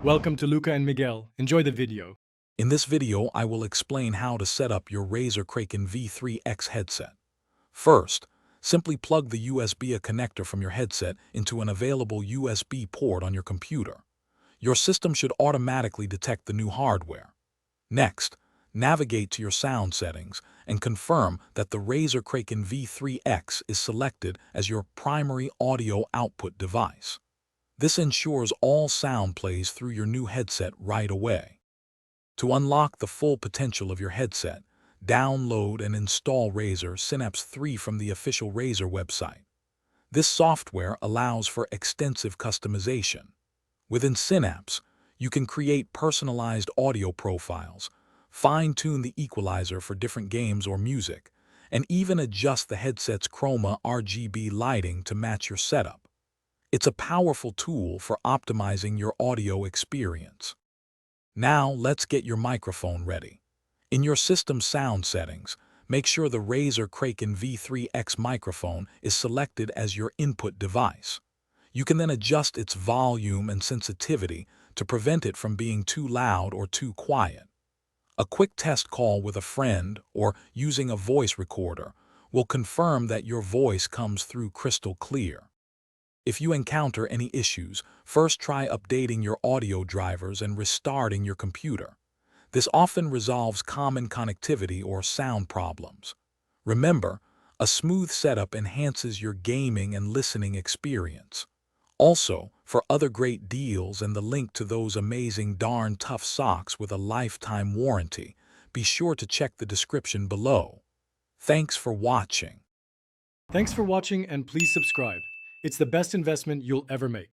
Welcome to Luca and Miguel. Enjoy the video. In this video, I will explain how to set up your Razer Kraken V3 X headset. First, simply plug the USB-A connector from your headset into an available USB port on your computer. Your system should automatically detect the new hardware. Next, navigate to your sound settings and confirm that the Razer Kraken V3 X is selected as your primary audio output device. This ensures all sound plays through your new headset right away. To unlock the full potential of your headset, download and install Razer Synapse 3 from the official Razer website. This software allows for extensive customization. Within Synapse, you can create personalized audio profiles, fine-tune the equalizer for different games or music, and even adjust the headset's chroma RGB lighting to match your setup. It's a powerful tool for optimizing your audio experience. Now, let's get your microphone ready. In your system sound settings, make sure the Razer Kraken V3 X microphone is selected as your input device. You can then adjust its volume and sensitivity to prevent it from being too loud or too quiet. A quick test call with a friend or using a voice recorder will confirm that your voice comes through crystal clear. If you encounter any issues, first try updating your audio drivers and restarting your computer. This often resolves common connectivity or sound problems. Remember, a smooth setup enhances your gaming and listening experience. Also, for other great deals and the link to those amazing darn tough socks with a lifetime warranty, be sure to check the description below. Thanks for watching. Thanks for watching and please subscribe. It's the best investment you'll ever make.